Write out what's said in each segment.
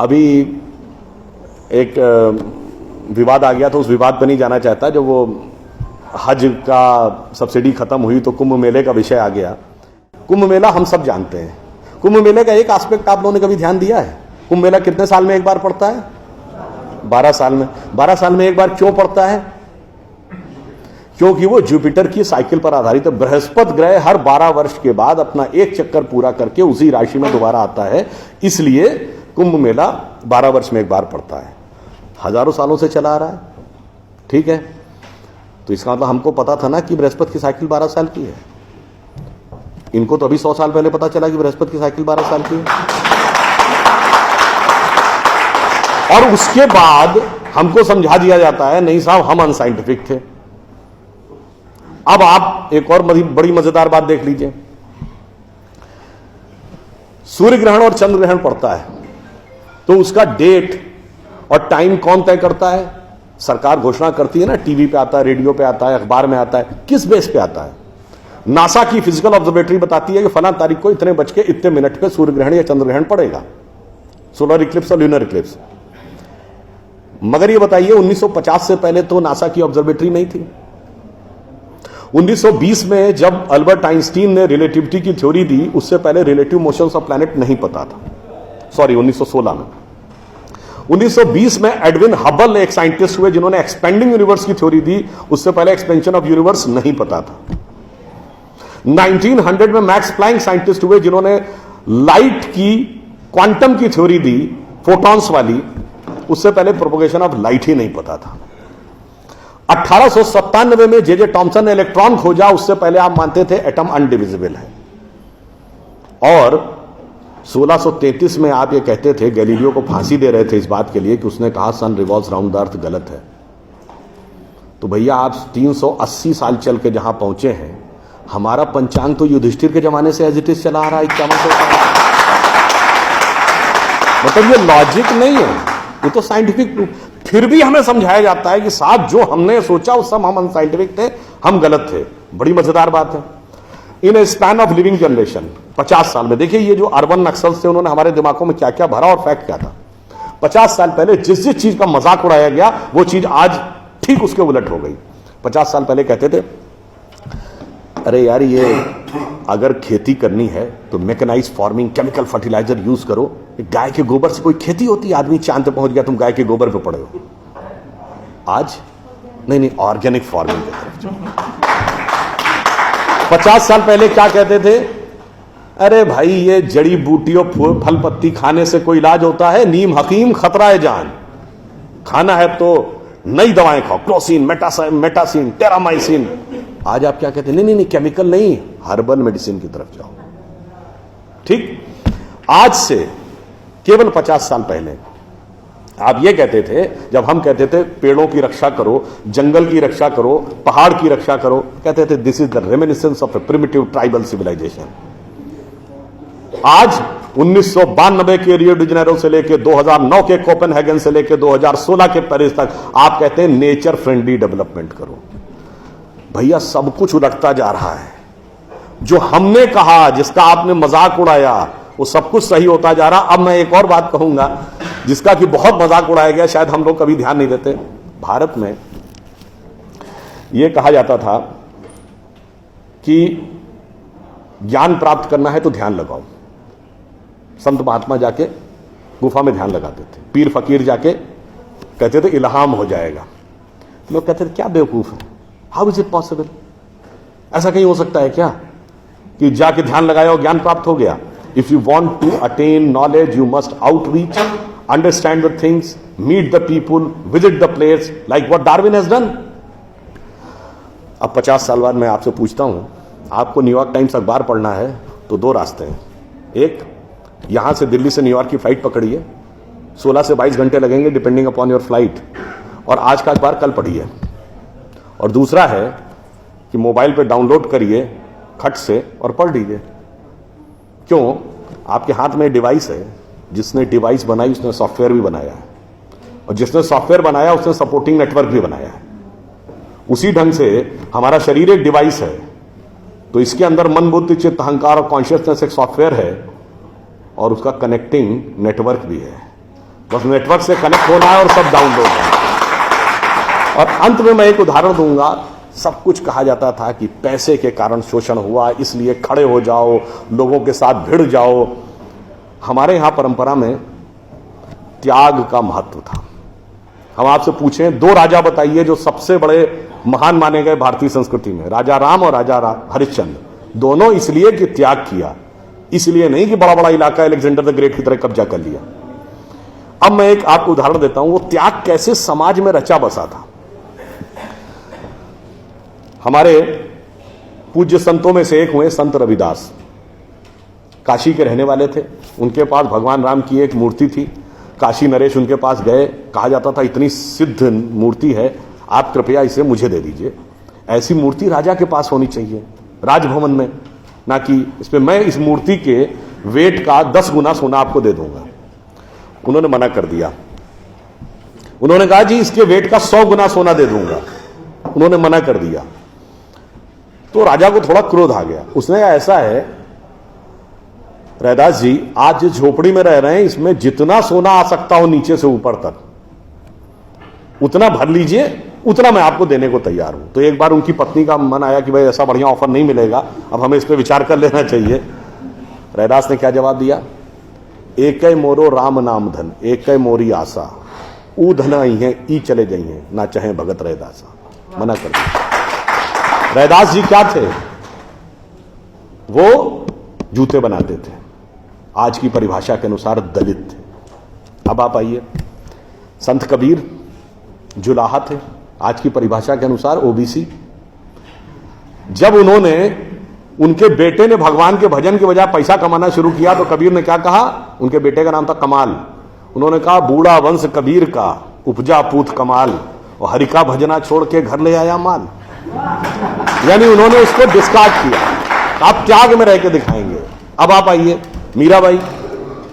अभी एक विवाद आ गया तो उस विवाद पर नहीं जाना चाहता। जब वो हज का सब्सिडी खत्म हुई तो कुंभ मेले का विषय आ गया। कुंभ मेला हम सब जानते हैं। कुंभ मेले का एक एस्पेक्ट आप लोगों ने कभी ध्यान दिया है? कुंभ मेला कितने साल में एक बार पड़ता है? 12 साल में। 12 साल में एक बार क्यों पड़ता है? क्योंकि वो जुपिटर की साइकिल पर आधारित है। बृहस्पति ग्रह हर 12 वर्ष के बाद अपना एक चक्कर पूरा करके उसी राशि में दोबारा आता है, इसलिए कुंभ मेला 12 वर्ष में एक बार पड़ता है। हजारों सालों से चला आ रहा है, ठीक है। तो इसका मतलब हमको पता था ना कि बृहस्पति की साइकिल 12 साल की है। इनको तो अभी 100 साल पहले पता चला कि बृहस्पति की साइकिल 12 साल की है। और उसके बाद हमको समझा दिया जाता है नहीं साहब हम अनसाइंटिफिक थे। अब आप एक और बड़ी मजेदार बात देख लीजिए। सूर्य ग्रहण और चंद्र ग्रहण पड़ता है तो उसका डेट और टाइम कौन तय करता है? सरकार घोषणा करती है ना, टीवी पे आता है, रेडियो पे आता है, अखबार में आता है। किस बेस पे आता है? नासा की फिजिकल ऑब्जर्वेटरी बताती है कि फलां तारीख को इतने बज के इतने मिनट पे सूर्य ग्रहण या चंद्र ग्रहण पड़ेगा, सोलर इक्लिप्स और ल्यूनर इक्लिप्स। मगर ये बताइए 1950 से पहले तो नासा की ऑब्जर्वेटरी नहीं थी। 1920 में जब अल्बर्ट आइंस्टीन ने रिलेटिविटी की थ्योरी दी, उससे पहले रिलेटिव मोशंस ऑफ प्लैनेट नहीं पता था। सॉरी, 1916 में। 1920 में एडविन हबल एक साइंटिस्ट हुए जिन्होंने एक्सपेंडिंग यूनिवर्स की थ्योरी दी, उससे पहले एक्सपेंशन ऑफ यूनिवर्स नहीं पता था। 1900 में मैक्स प्लैंक साइंटिस्ट हुए जिन्होंने लाइट की क्वांटम की थ्योरी दी, फोटॉन्स वाली, उससे पहले प्रोपगेशन ऑफ लाइट ही नहीं पता था। 1897 में जे टॉमसन ने इलेक्ट्रॉन खोजा, उससे पहले आप मानते थे एटम अनडिविजिबल है। और 1633 में आप ये कहते थे, गैलीलियो को फांसी दे रहे थे इस बात के लिए कि उसने कहा सन रिवॉल्व्स राउंड द अर्थ गलत है। तो भैया आप 380 साल चल के जहां पहुंचे हैं, हमारा पंचांग तो युधिष्ठिर के जमाने से एज इट इज चला आ रहा है 5100 साल। मतलब ये लॉजिक नहीं है, ये तो साइंटिफिक प्रूफ। फिर भी हमें समझाया जाता है कि साहब जो हमने सोचा उस सब हम अनसाइंटिफिक थे, हम गलत थे। बड़ी मजेदार बात है। इन ए स्पैन ऑफ लिविंग जनरेशन 50 साल में देखिए ये जो अर्बन नक्सल्स थे उन्होंने हमारे दिमागों में क्या क्या भरा और फैक्ट क्या था। 50 साल पहले जिस जिस चीज का मजाक उड़ाया गया वो चीज आज ठीक उसके उलट हो गई। 50 साल पहले कहते थे अरे यार ये अगर खेती करनी है तो mechanised farming, chemical fertiliser use करो। गाय के गोबर से कोई खेती होती है? आदमी चांद पे पहुंच गया, तुम गाय के गोबर पे पड़े हो। आज नहीं, ऑर्गेनिक फार्मिंग की तरफ जाओ। 50 साल पहले क्या कहते थे? अरे भाई ये जड़ी बूटियों फल पत्ती खाने से कोई इलाज होता है? नीम हकीम खतरा है जान। खाना है तो नई दवाएं खाओ, क्लोसिन, मेटासिन, टेरामाइसिन। आज आप क्या कहते हैं? नहीं, केमिकल नहीं, हर्बल मेडिसिन की तरफ जाओ। ठीक, आज से केवल 50 साल पहले आप ये कहते थे, जब हम कहते थे पेड़ों की रक्षा करो, जंगल की रक्षा करो, पहाड़ की रक्षा करो, कहते थे this is the reminiscence of a primitive tribal civilisation. आज 1992 के रियो डी जेनेरो से लेकर 2009 के कोपेनहेगन से लेकर 2016 के पेरिस तक आप कहते हैं नेचर फ्रेंडली डेवलपमेंट करो। भैया सब कुछ उलटता जा रहा है। जो हमने कहा, जिसका आपने मजाक उड़ाया, वो सब कुछ सही होता जा रहा। अब मैं एक और बात कहूंगा जिसका कि बहुत मजाक उड़ाया गया, शायद हम लोग कभी ध्यान नहीं देते। भारत में यह कहा जाता था कि ज्ञान प्राप्त करना है तो ध्यान लगाओ। संत महात्मा जाके गुफा में ध्यान लगाते थे, पीर फकीर जाके कहते थे इल्हाम हो जाएगा। लोग कहते थे क्या बेवकूफ है, हाउ इज इट पॉसिबल? ऐसा कहीं हो सकता है क्या कि जाके ध्यान लगाया और ज्ञान प्राप्त हो गया? If you want to attain knowledge you must outreach, understand the things, meet the people, visit the place, like what Darwin has done. अब 50 साल बाद मैं आपसे पूछता हूं, आपको न्यूयॉर्क टाइम्स अखबार पढ़ना है तो 2 रास्ते हैं। एक, यहां से दिल्ली से न्यूयॉर्क की फ्लाइट पकड़िए, 16 से 22 घंटे लगेंगे डिपेंडिंग अपॉन योर फ्लाइट, और आज का अखबार कल पढ़िए। और दूसरा है कि मोबाइल पे डाउनलोड करिए खट से और पढ़ लीजिए। क्यों? आपके हाथ में डिवाइस है, जिसने डिवाइस बनाई उसने सॉफ्टवेयर भी बनाया है, और जिसने सॉफ्टवेयर बनाया उसने सपोर्टिंग नेटवर्क भी बनाया है। उसी ढंग से हमारा शरीर एक डिवाइस है, तो इसके अंदर मन, बुद्धि, चित्त, अहंकार और कॉन्शियसनेस एक सॉफ्टवेयर है, और उसका कनेक्टिंग नेटवर्क भी है। बस नेटवर्क से कनेक्ट होना है और सब डाउनलोड है। और अंत में मैं एक उदाहरण दूंगा। सब कुछ कहा जाता था कि पैसे के कारण शोषण हुआ, इसलिए खड़े हो जाओ, लोगों के साथ भिड़ जाओ। हमारे यहां परंपरा में त्याग का महत्व था। हम आपसे पूछें, दो राजा बताइए जो सबसे बड़े महान माने गए भारतीय संस्कृति में, राजा राम और राजा हरिश्चंद्र। दोनों इसलिए कि त्याग किया, इसलिए नहीं कि बड़ा बड़ा इलाका अलेक्जेंडर द ग्रेट की तरह कब्जा कर लिया। अब मैं एक आपको उदाहरण देता हूं, वो त्याग कैसे समाज में रचा बसा था। हमारे पूज्य संतों में से एक हुए संत रविदास, काशी के रहने वाले थे। उनके पास भगवान राम की एक मूर्ति थी। काशी नरेश उनके पास गए, कहा जाता था इतनी सिद्ध मूर्ति है, आप कृपया इसे मुझे दे दीजिए। ऐसी मूर्ति राजा के पास होनी चाहिए राजभवन में, ना कि इसमें मैं इस मूर्ति के वेट का 10 गुना सोना आपको दे दूंगा। उन्होंने मना कर दिया। उन्होंने कहा जी इसके वेट का 100 गुना सोना दे दूंगा। उन्होंने मना कर दिया। तो राजा को थोड़ा क्रोध आ गया। उसने कहा ऐसा है रैदास जी, आज जिस झोपड़ी में रह रहे हैं इसमें जितना सोना आ सकता हो नीचे से ऊपर तक उतना भर लीजिए, उतना मैं आपको देने को तैयार हूं। तो एक बार उनकी पत्नी का मन आया कि भाई ऐसा बढ़िया ऑफर नहीं मिलेगा, अब हमें इस पर विचार कर लेना चाहिए। रैदास ने क्या जवाब दिया? एक मोरो राम नाम धन, एक मोरी आशा, ऊ धन आई है ई चले गई हैं, ना चाहे भगत रैदासा। मना कर दिया। रैदास जी क्या थे? वो जूते बनाते थे, आज की परिभाषा के अनुसार दलित थे। अब आप आइए, संत कबीर जुलाहा थे, आज की परिभाषा के अनुसार ओबीसी। जब उन्होंने, उनके बेटे ने भगवान के भजन के बजाय पैसा कमाना शुरू किया तो कबीर ने क्या कहा? उनके बेटे का नाम था कमाल। उन्होंने कहा बूढ़ा वंश कबीर का, उपजा पूत कमाल, और हरि का भजना छोड़ के घर ले आया माल। यानी उन्होंने उसको डिस्कार्ड किया। आप त्याग में रह के दिखाएंगे। अब आप आइए, मीराबाई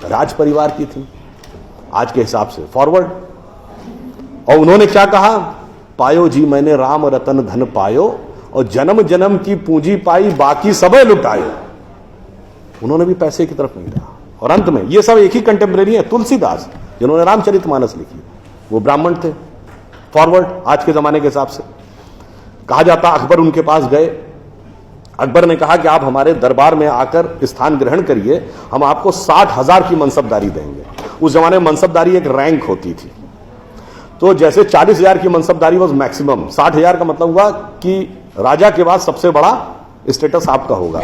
राज परिवार की थी आज के हिसाब से, फॉरवर्ड। और उन्होंने क्या कहा? पायो जी मैंने राम रतन धन पायो, और जन्म जन्म की पूंजी पाई बाकी सबे लुटायो। उन्होंने भी पैसे की तरफ नहीं रहा। और अंत में ये सब एक ही कंटेम्परेरी है, तुलसीदास जिन्होंने रामचरितमानस लिखी, वो ब्राह्मण थे, फॉरवर्ड आज के जमाने के हिसाब से। कहा जाता अकबर उनके पास गए। अकबर ने कहा कि आप हमारे दरबार में आकर स्थान ग्रहण करिए, हम आपको 60,000 की मनसबदारी देंगे। उस जमाने में मनसबदारी एक रैंक होती थी। तो जैसे 40,000 की मनसबदारी वॉज मैक्सिमम, 60,000 का मतलब हुआ कि राजा के बाद सबसे बड़ा स्टेटस आपका होगा।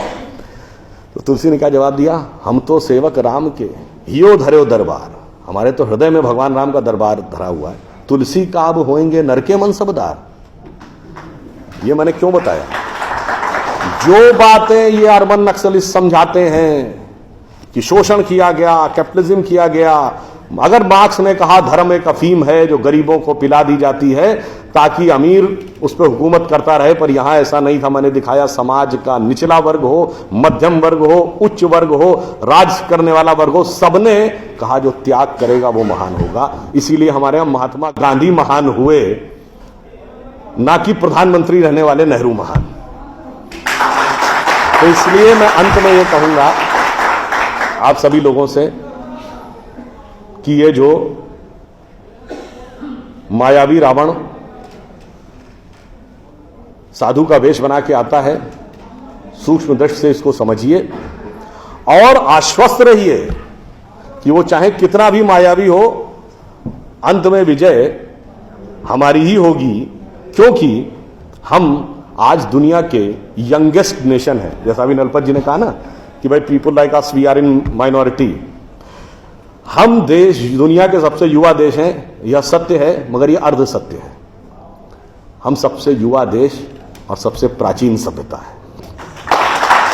तो तुलसी ने क्या जवाब दिया? हम तो सेवक राम के हियो धरो दरबार, हमारे तो हृदय में भगवान राम का दरबार धरा हुआ है। तुलसी का अब होएंगे नर के मनसबदार। ये मैंने क्यों बताया? जो बातें ये अर्बन नक्सलिस्ट समझाते हैं कि शोषण किया गया, कैपिटलिज्म किया गया, अगर मार्क्स ने कहा धर्म एक अफीम है जो गरीबों को पिला दी जाती है ताकि अमीर उस पर हुकूमत करता रहे, पर यहां ऐसा नहीं था। मैंने दिखाया समाज का निचला वर्ग हो, मध्यम वर्ग हो, उच्च वर्ग हो, राज करने वाला वर्ग हो, सबने कहा जो त्याग करेगा वो महान होगा। इसीलिए हमारे यहां महात्मा गांधी महान हुए, ना कि प्रधानमंत्री रहने वाले नेहरू महान। तो इसलिए मैं अंत में ये कहूंगा आप सभी लोगों से कि ये जो मायावी रावण साधु का वेश बना के आता है, सूक्ष्म दृष्टि से इसको समझिए और आश्वस्त रहिए कि वो चाहे कितना भी मायावी हो, अंत में विजय हमारी ही होगी, क्योंकि हम आज दुनिया के यंगेस्ट नेशन है। जैसा अभी नलपत जी ने कहा ना कि भाई people like us we are in minority. हम देश दुनिया के सबसे युवा देश हैं, यह सत्य है, मगर यह अर्ध सत्य है। हम सबसे युवा देश और सबसे प्राचीन सभ्यता है।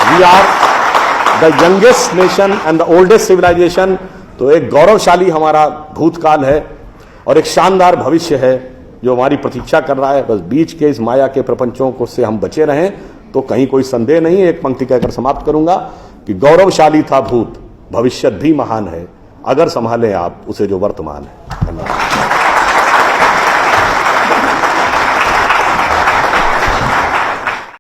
We are the youngest nation and the oldest civilisation. तो एक गौरवशाली हमारा भूतकाल है और एक शानदार भविष्य है जो हमारी प्रतीक्षा कर रहा है। बस बीच के इस माया के प्रपंचों को से हम बचे रहें तो कहीं कोई संदेह नहीं। एक पंक्ति कहकर समाप्त करूंगा कि गौरवशाली था भूत, भविष्य भी महान है, अगर संभालें आप उसे जो वर्तमान है। धन्यवाद।